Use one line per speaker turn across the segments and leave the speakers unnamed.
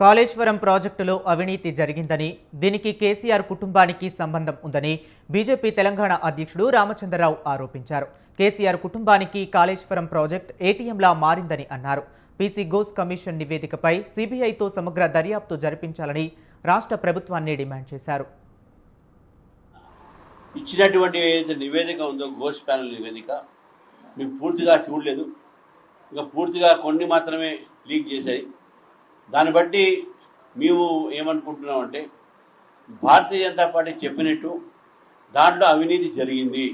కాళేశ్వరం ప్రాజెక్టులో అవినీతి జరిగిందని, దీనికి కేసీఆర్ కుటుంబానికి సంబంధం ఉందని బీజేపీ తెలంగాణ అధ్యక్షుడు రామచంద్రరావు ఆరోపించారు. కేసీఆర్ కుటుంబానికి కాళేశ్వరం ప్రాజెక్ట్ ఏటీఎంలా మారిందని అన్నారు. పీసీ ఘోష్ కమిషన్ నివేదికపై సీబీఐతో సమగ్ర దర్యాప్తు జరిపించాలని రాష్ట్ర ప్రభుత్వాన్ని డిమాండ్ చేశారు.
ఇచ్చినటువంటి ఏదైతే నివేదిక ఉందో ఘోష్ ప్యానెల్ నివేదిక మేము పూర్తిగా చూడలేదు. ఇంకా పూర్తిగా కొన్ని మాత్రమే లీక్ చేశాయి. దాన్ని బట్టి మేము ఏమనుకుంటున్నామంటే భారతీయ జనతా పార్టీ చెప్పినట్టు దాంట్లో అవినీతి జరిగింది.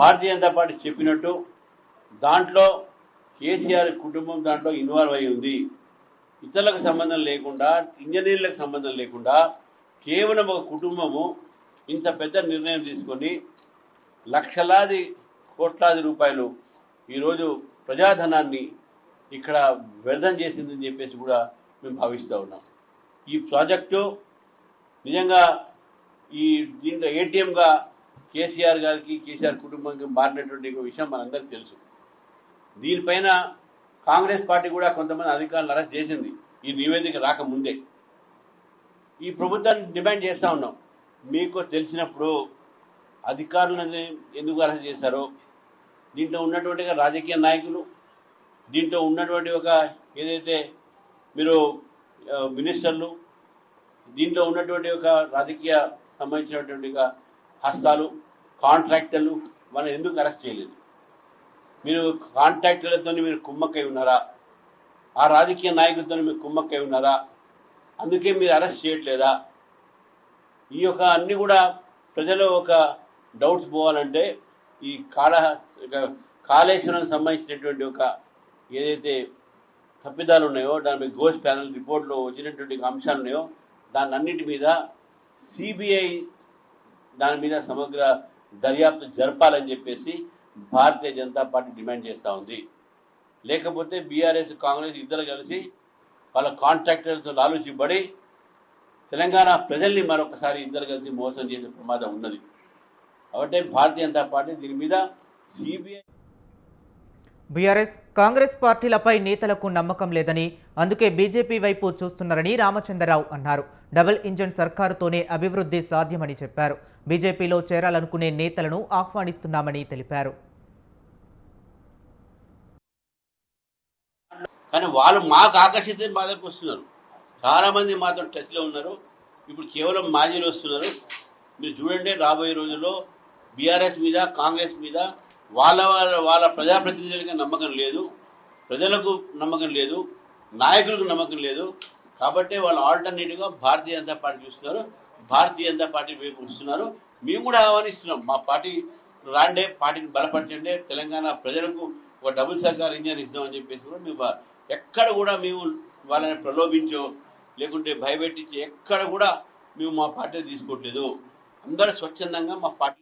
భారతీయ జనతా పార్టీ చెప్పినట్టు దాంట్లో కేసీఆర్ కుటుంబం దాంట్లో ఇన్వాల్వ్ అయి ఉంది. ఇతరులకు సంబంధం లేకుండా, ఇంజనీర్లకు సంబంధం లేకుండా కేవలం ఒక కుటుంబము ఇంత పెద్ద నిర్ణయం తీసుకొని లక్షలాది కోట్లాది రూపాయలు ఈరోజు ప్రజాధనాన్ని ఇక్కడ వ్యర్థం చేసిందని చెప్పేసి కూడా మేము భావిస్తూ ఉన్నాం. ఈ ప్రాజెక్టు నిజంగా దీంట్లో ఏటీఎంగా కేసీఆర్ గారికి, కేసీఆర్ కుటుంబానికి మారినటువంటి విషయం మనందరికీ తెలుసు. దీనిపైన కాంగ్రెస్ పార్టీ కూడా కొంతమంది అధికారులను అరెస్ట్ చేసింది ఈ నివేదిక రాకముందే. ఈ ప్రభుత్వాన్ని డిమాండ్ చేస్తూ ఉన్నాం, మీకు తెలిసినప్పుడు అధికారులను ఎందుకు అరెస్ట్ చేశారో, దీంట్లో ఉన్నటువంటి రాజకీయ నాయకులు, దీంట్లో ఉన్నటువంటి ఒక ఏదైతే మీరు మినిస్టర్లు, దీంట్లో ఉన్నటువంటి ఒక రాజకీయ సంబంధించినటువంటి హస్తాలు, కాంట్రాక్టర్లు మనం ఎందుకు అరెస్ట్ చేయలేదు? మీరు కాంట్రాక్టర్లతో మీరు కుమ్మక్కై ఉన్నారా? ఆ రాజకీయ నాయకులతో మీరు కుమ్మక్కై ఉన్నారా? అందుకే మీరు అరెస్ట్ చేయట్లేదా? ఈ యొక్క అన్ని కూడా ప్రజలు ఒక డౌట్స్ పోవాలంటే ఈ కాళేశ్వరం సంబంధించినటువంటి ఒక ఏదైతే తప్పిదాలు ఉన్నాయో, దానిపై ఘోష్ ప్యానెల్ రిపోర్ట్లో వచ్చినటువంటి అంశాలు ఉన్నాయో దాని అన్నిటి మీద సిబిఐ దాని మీద సమగ్ర దర్యాప్తు జరపాలని చెప్పేసి భారతీయ జనతా పార్టీ డిమాండ్ చేస్తూ ఉంది. లేకపోతే బీఆర్ఎస్, కాంగ్రెస్ ఇద్దరు కలిసి వాళ్ళ కాంట్రాక్టర్లతో లాలూచిపడి తెలంగాణ ప్రజల్ని మరొకసారి ఇద్దరు కలిసి మోసం చేసే ప్రమాదం ఉన్నది. కాబట్టి భారతీయ జనతా పార్టీ దీని మీద సిబిఐ,
బీఆర్ఎస్, కాంగ్రెస్ పార్టీలపై నేతలకు నమ్మకం లేదని, అందుకే బీజేపీ వైపు చూస్తున్నారని రామచంద్రరావు అన్నారు. డబుల్ ఇంజన్ సర్కారుతోనే అభివృద్ధి సాధ్యమని చెప్పారు. బీజేపీలో చేరాలనుకునే నేతలను ఆహ్వానిస్తున్నామని తెలిపారు.
కానీ వాళ్ళు మాకు ఆకర్షిత మా దగ్గరకు వస్తున్నారు. చాలామంది మాతో టచ్లో ఉన్నారు. ఇప్పుడు కేవలం మాజీలు వస్తున్నారు. మీరు చూడండి, రాబోయే రోజుల్లో బీఆర్ఎస్ మీద, కాంగ్రెస్ మీద వాళ్ళ ప్రజాప్రతినిధులకి నమ్మకం లేదు, ప్రజలకు నమ్మకం లేదు, నాయకులకు నమ్మకం లేదు. కాబట్టి వాళ్ళు ఆల్టర్నేటివ్గా భారతీయ జనతా పార్టీ చూస్తున్నారు, భారతీయ జనతా పార్టీ వైపు వస్తున్నారు. మేము కూడా ఆహ్వానిస్తున్నాం, మా పార్టీ రాండే, పార్టీని బలపరచండి, తెలంగాణ ప్రజలకు ఒక డబుల్ సర్కార్ ఇంజన్ ఇస్తామని చెప్పేసి కూడా మేము ఎక్కడ కూడా మేము వాళ్ళని ప్రలోభించో లేకుంటే భయపెట్టించి ఎక్కడ కూడా మేము మా పార్టీ తీసుకోవట్లేదు. అందరూ స్వచ్ఛందంగా మా పార్టీ